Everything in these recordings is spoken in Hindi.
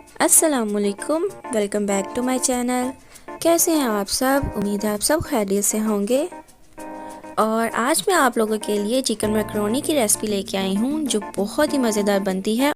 अस्सलामुअलैकुम, welcome back to my channel. कैसे हैं आप सब? उम्मीद है आप सब खैरियत से होंगे। और आज मैं आप लोगों के लिए चिकन मैकरोनी की रेसिपी लेके आई हूँ जो बहुत ही मज़ेदार बनती है।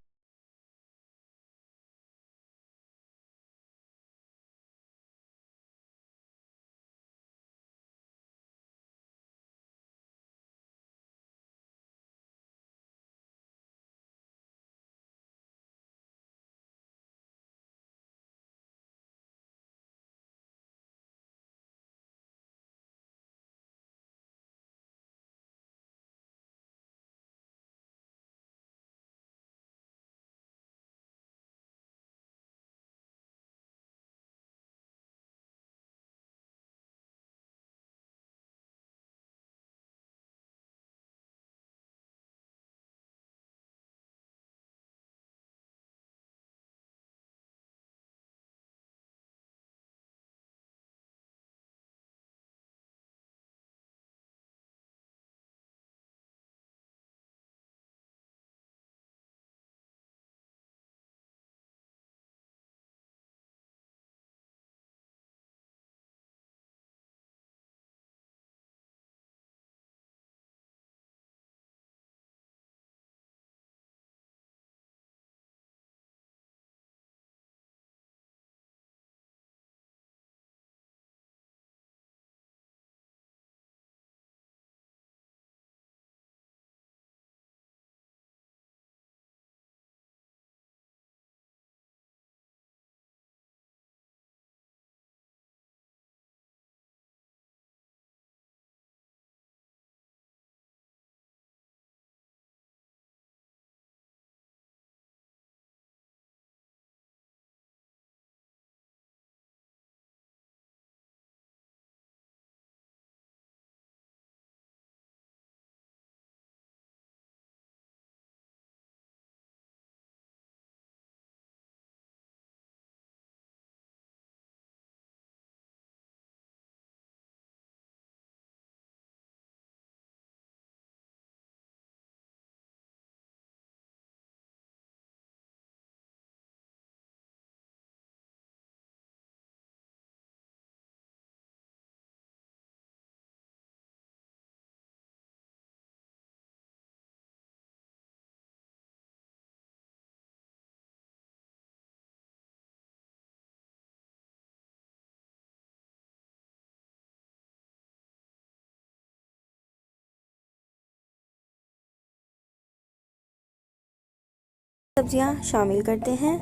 सब्जियां शामिल करते हैं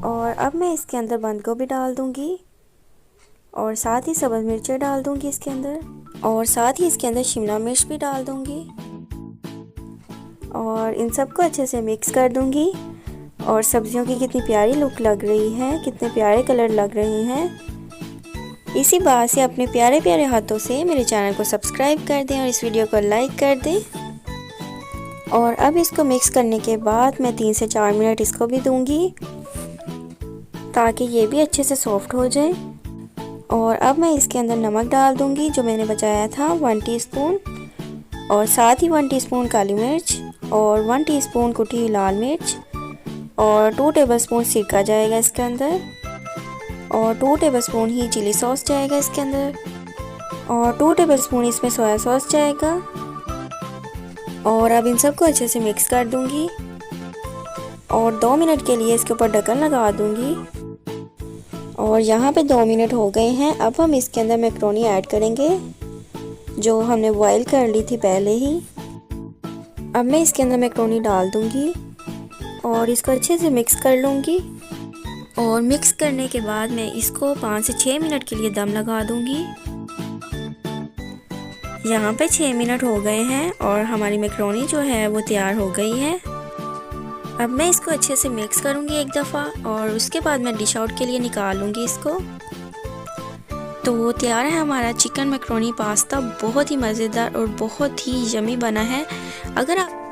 और अब मैं इसके अंदर बंद गोभी डाल दूंगी और साथ ही सब्ज़ मिर्चें डाल दूंगी इसके अंदर, और साथ ही इसके अंदर शिमला मिर्च भी डाल दूंगी और इन सबको अच्छे से मिक्स कर दूंगी। और सब्जियों की कितनी प्यारी लुक लग रही है, कितने प्यारे कलर लग रहे हैं। इसी बात से अपने प्यारे प्यारे हाथों से मेरे चैनल को सब्सक्राइब कर दें और इस वीडियो को लाइक कर दें। और अब इसको मिक्स करने के बाद मैं 3 से 4 मिनट इसको भी दूंगी ताकि ये भी अच्छे से सॉफ्ट हो जाए। और अब मैं इसके अंदर नमक डाल दूंगी जो मैंने बचाया था 1 टीस्पून, और साथ ही 1 टीस्पून काली मिर्च और 1 टीस्पून कुटी हुई लाल मिर्च और 2 टेबलस्पून सिरका जाएगा इसके अंदर, और 2 टेबलस्पून ही चिली सॉस जाएगा इसके अंदर, और 2 टेबलस्पून इसमें सोया सॉस जाएगा। और अब इन सबको अच्छे से मिक्स कर दूंगी और 2 मिनट के लिए इसके ऊपर ढक्कन लगा दूंगी। और यहाँ पे 2 मिनट हो गए हैं। अब हम इसके अंदर मैकरोनी ऐड करेंगे जो हमने बॉईल कर ली थी पहले ही। अब मैं इसके अंदर मैकरोनी डाल दूंगी और इसको अच्छे से मिक्स कर लूँगी। और मिक्स करने के बाद मैं इसको 5 से 6 मिनट के लिए दम लगा दूंगी। यहाँ पे 6 मिनट हो गए हैं और हमारी मैकरोनी जो है वो तैयार हो गई है। अब मैं इसको अच्छे से मिक्स करूँगी एक दफ़ा और उसके बाद मैं डिश आउट के लिए निकाल लूँगी इसको। तो तैयार है हमारा चिकन मैकरोनी पास्ता, बहुत ही मज़ेदार और बहुत ही यमी बना है। अगर आप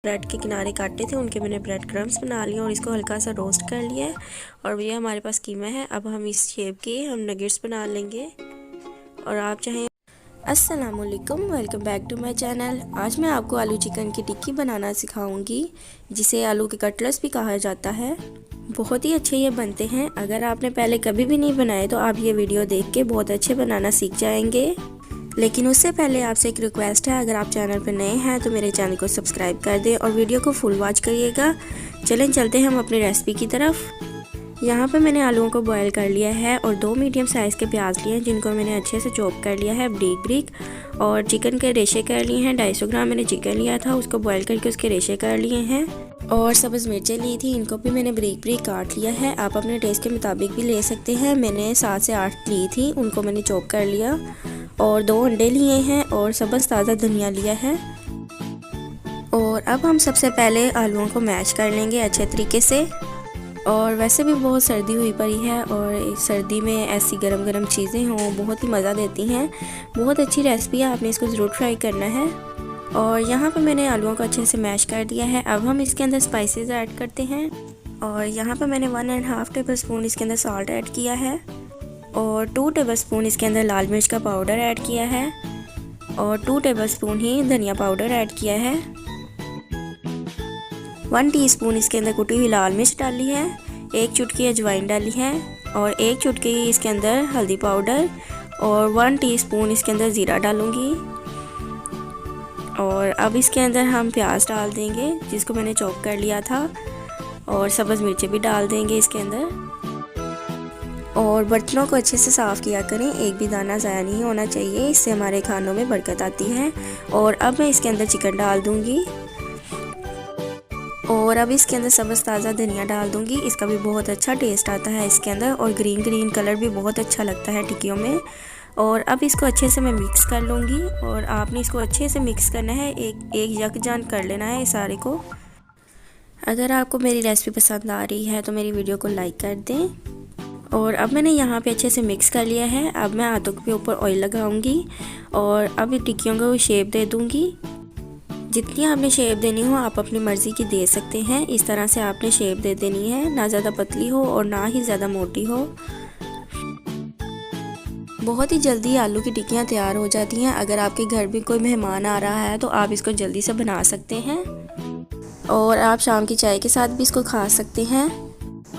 ब्रेड के किनारे काटे थे उनके मैंने ब्रेड क्रम्स बना लिए और इसको हल्का सा रोस्ट कर लिया है। और ये हमारे पास कीमा है। अब हम इस शेप के हम नगेट्स बना लेंगे। और आप चाहें अस्सलामुअलैकुम, welcome back to my channel. आज मैं आपको आलू चिकन की टिक्की बनाना सिखाऊंगी, जिसे आलू के कटलेट्स भी कहा जाता है। बहुत ही अच्छे ये बनते हैं। अगर आपने पहले कभी भी नहीं बनाए तो आप ये वीडियो देख के बहुत अच्छे बनाना सीख जाएंगे। लेकिन उससे पहले आपसे एक रिक्वेस्ट है, अगर आप चैनल पर नए हैं तो मेरे चैनल को सब्सक्राइब कर दें और वीडियो को फुल वॉच करिएगा। चलें चलते हैं हम अपनी रेसिपी की तरफ। यहाँ पे मैंने आलूओं को बॉयल कर लिया है और 2 मीडियम साइज़ के प्याज लिए हैं, जिनको मैंने अच्छे से चॉप कर लिया है ब्रीक ब्रीक। और चिकन के रेशे कर लिए हैं। 250 ग्राम मैंने चिकन लिया था, उसको बॉयल करके उसके रेशे कर लिए हैं। और सब्ज़ मिर्चें ली थी, इनको भी मैंने ब्रीक ब्रीक काट लिया है। आप अपने टेस्ट के मुताबिक भी ले सकते हैं। मैंने 7 से 8 ली थी, उनको मैंने चॉप कर लिया। और 2 अंडे लिए हैं और सब्ज़ ताज़ा धनिया लिया है। और अब हम सबसे पहले आलूओं को मैश कर लेंगे अच्छे तरीके से। और वैसे भी बहुत सर्दी हुई पड़ी है और सर्दी में ऐसी गरम गरम चीज़ें हों बहुत ही मज़ा देती हैं। बहुत अच्छी रेसिपी है, आपने इसको ज़रूर ट्राई करना है। और यहाँ पर मैंने आलूओं को अच्छे से मैश कर दिया है। अब हम इसके अंदर स्पाइसेस ऐड करते हैं। और यहाँ पर मैंने 1.5 टेबल स्पून इसके अंदर सॉल्ट ऐड किया है। और 2 टेबल स्पून इसके अंदर लाल मिर्च का पाउडर ऐड किया है। और 2 टेबल स्पून ही धनिया पाउडर ऐड किया है। 1 टीस्पून इसके अंदर कुटी हुई लाल मिर्च डाली है। 1 चुटकी अजवाइन डाली है। और 1 चुटकी इसके अंदर हल्दी पाउडर। और 1 टीस्पून इसके अंदर ज़ीरा डालूंगी। और अब इसके अंदर हम प्याज डाल देंगे, जिसको मैंने चॉप कर लिया था। और सब्ज़ मिर्चें भी डाल देंगे इसके अंदर। और बर्तनों को अच्छे से साफ़ किया करें, एक भी दाना ज़ाया नहीं होना चाहिए, इससे हमारे खानों में बरकत आती है। और अब मैं इसके अंदर चिकन डाल दूँगी। और अब इसके अंदर सब्ज़ ताज़ा धनिया डाल दूंगी, इसका भी बहुत अच्छा टेस्ट आता है इसके अंदर। और ग्रीन ग्रीन कलर भी बहुत अच्छा लगता है टिक्कियों में। और अब इसको अच्छे से मैं मिक्स कर लूँगी। और आपने इसको अच्छे से मिक्स करना है, एक यकजान कर लेना है इस सारे को। अगर आपको मेरी रेसिपी पसंद आ रही है तो मेरी वीडियो को लाइक कर दें। और अब मैंने यहाँ पे अच्छे से मिक्स कर लिया है। अब मैं हाथों के ऊपर ऑयल लगाऊंगी और अब टिक्कियों को शेप दे दूँगी। जितनी आपने शेप देनी हो आप अपनी मर्ज़ी की दे सकते हैं। इस तरह से आपने शेप दे देनी है, ना ज़्यादा पतली हो और ना ही ज़्यादा मोटी हो। बहुत ही जल्दी आलू की टिक्कियाँ तैयार हो जाती हैं। अगर आपके घर भी कोई मेहमान आ रहा है तो आप इसको जल्दी से बना सकते हैं। और आप शाम की चाय के साथ भी इसको खा सकते हैं।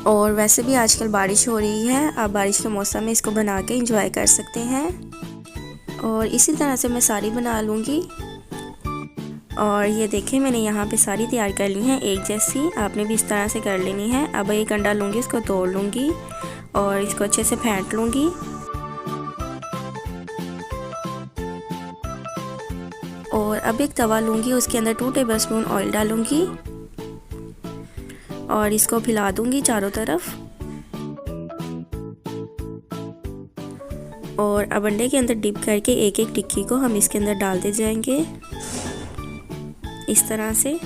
और वैसे भी आजकल बारिश हो रही है, आप बारिश के मौसम में इसको बना के इंजॉय कर सकते हैं। और इसी तरह से मैं सारी बना लूँगी। और ये देखें, मैंने यहाँ पे सारी तैयार कर ली हैं एक जैसी। आपने भी इस तरह से कर लेनी है। अब एक अंडा लूँगी, इसको तोड़ लूँगी और इसको अच्छे से फेंट लूँगी। और अब एक तवा लूँगी, उसके अंदर 2 टेबलस्पून ऑयल डालूँगी और इसको फैला दूँगी चारों तरफ। और अब अंडे के अंदर डिप करके एक एक टिक्की को हम इसके अंदर डालते जाएंगे इस तरह से।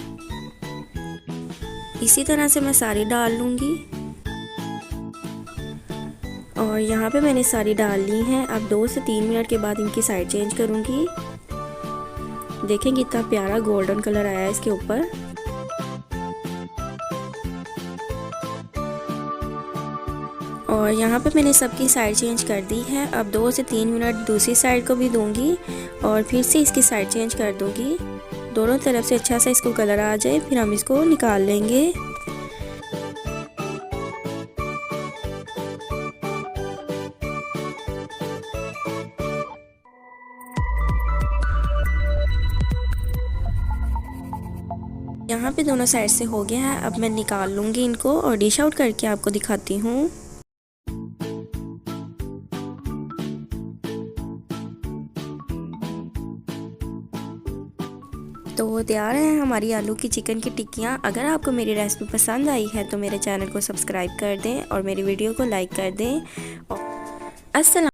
इसी तरह से मैं सारी डाल लूँगी। और यहाँ पे मैंने सारी डाल ली हैं। अब 2 से 3 मिनट के बाद इनकी साइड चेंज करूँगी। देखें कितना प्यारा गोल्डन कलर आया है इसके ऊपर। और यहाँ पे मैंने सबकी साइड चेंज कर दी है। अब 2 से 3 मिनट दूसरी साइड को भी दूँगी और फिर से इसकी साइड चेंज कर दूँगी। दोनों तरफ से अच्छा सा इसको कलर आ जाए, फिर हम इसको निकाल लेंगे। यहाँ पे दोनों साइड से हो गया है। अब मैं निकाल लूँगी इनको और डिश आउट करके आपको दिखाती हूँ। तो तैयार है हमारी आलू की चिकन की टिक्कियाँ। अगर आपको मेरी रेसिपी पसंद आई है तो मेरे चैनल को सब्सक्राइब कर दें और मेरी वीडियो को लाइक कर दें। अस्सलाम।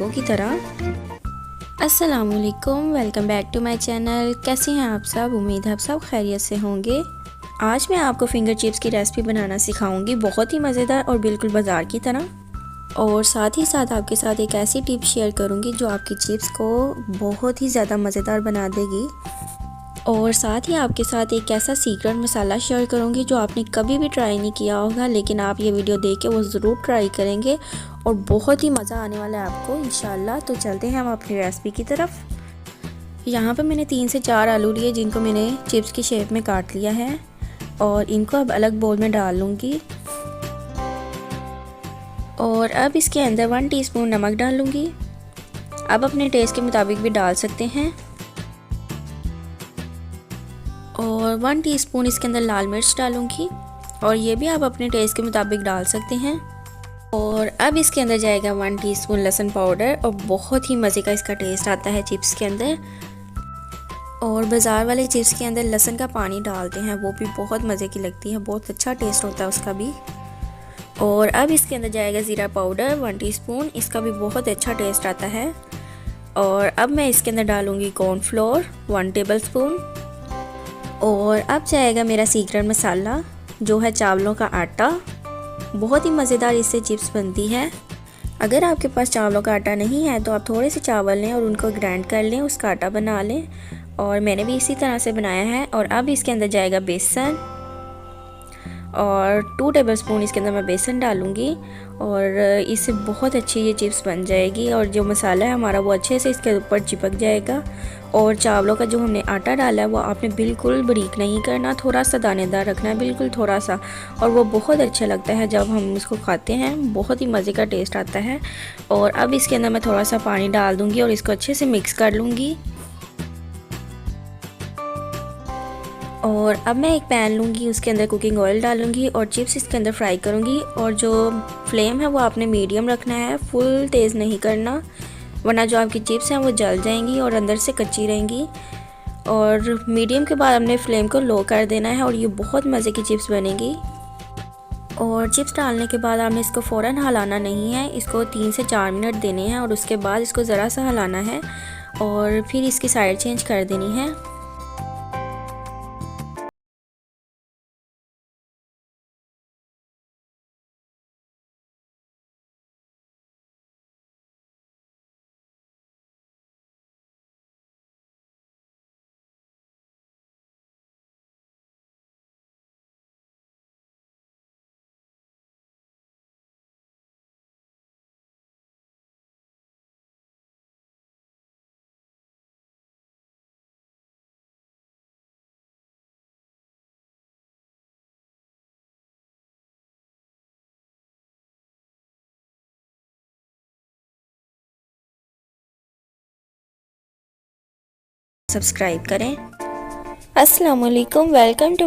की तरह। अस्सलामुअलैकुम, welcome back to my channel. कैसे हैं आप सब? उम्मीद है आप सब खैरियत से होंगे। आज मैं आपको फिंगर चिप्स की रेसिपी बनाना सिखाऊंगी, बहुत ही मज़ेदार और बिल्कुल बाज़ार की तरह। और साथ ही साथ आपके साथ एक ऐसी टिप शेयर करूंगी जो आपकी चिप्स को बहुत ही ज़्यादा मज़ेदार बना देगी। और साथ ही आपके साथ एक ऐसा सीक्रेट मसाला शेयर करूंगी जो आपने कभी भी ट्राई नहीं किया होगा, लेकिन आप ये वीडियो देख के वो ज़रूर ट्राई करेंगे और बहुत ही मज़ा आने वाला है आपको इंशाल्लाह। तो चलते हैं हम अपनी रेसिपी की तरफ। यहाँ पर मैंने 3 से 4 आलू लिए जिनको मैंने चिप्स की शेप में काट लिया है और इनको अब अलग बोल में डाल लूँगी। और अब इसके अंदर 1 टीस्पून नमक डाल लूँगी। अब अपने टेस्ट के मुताबिक भी डाल सकते हैं। और 1 टीस्पून इसके अंदर लाल मिर्च डालूँगी और ये भी आप अपने टेस्ट के मुताबिक डाल सकते हैं। और अब इसके अंदर जाएगा 1 टीस्पून लहसुन पाउडर और बहुत ही मज़े का इसका टेस्ट आता है चिप्स के अंदर। और बाज़ार वाले चिप्स के अंदर लहसुन का पानी डालते हैं, वो भी बहुत मज़े की लगती है, बहुत अच्छा टेस्ट होता है उसका भी। और अब इसके अंदर जाएगा ज़ीरा पाउडर 1 टीस्पून, इसका भी बहुत अच्छा टेस्ट आता है। और अब मैं इसके अंदर डालूँगी कॉर्नफ्लोर 1 टेबलस्पून। और अब जाएगा मेरा सीक्रेट मसाला जो है चावलों का आटा। बहुत ही मज़ेदार इससे चिप्स बनती है। अगर आपके पास चावलों का आटा नहीं है तो आप थोड़े से चावल लें और उनको ग्राइंड कर लें, उसका आटा बना लें। और मैंने भी इसी तरह से बनाया है। और अब इसके अंदर जाएगा बेसन और 2 टेबलस्पून इसके अंदर मैं बेसन डालूँगी और इससे बहुत अच्छी ये चिप्स बन जाएगी। और जो मसाला है हमारा वो अच्छे से इसके ऊपर चिपक जाएगा। और चावलों का जो हमने आटा डाला है वो आपने बिल्कुल बारीक नहीं करना, थोड़ा सा दानेदार रखना है, बिल्कुल थोड़ा सा। और वो बहुत अच्छा लगता है जब हम इसको खाते हैं, बहुत ही मज़े का टेस्ट आता है। और अब इसके अंदर मैं थोड़ा सा पानी डाल दूँगी और इसको अच्छे से मिक्स कर लूँगी। और अब मैं एक पैन लूँगी, उसके अंदर कुकिंग ऑयल डालूँगी और चिप्स इसके अंदर फ्राई करूँगी। और जो फ्लेम है वो आपने मीडियम रखना है, फुल तेज़ नहीं करना, वरना जो आपकी चिप्स हैं वो जल जाएंगी और अंदर से कच्ची रहेंगी। और मीडियम के बाद हमने फ्लेम को लो कर देना है और ये बहुत मज़े की चिप्स बनेगी। और चिप्स डालने के बाद आपने इसको फ़ौरन हिलाना नहीं है, इसको 3 से 4 मिनट देने हैं और उसके बाद इसको ज़रा सा हिलाना है और फिर इसकी साइड चेंज कर देनी है। सब्सक्राइब करें। अस्सलाम वालेकुम, वेलकम टू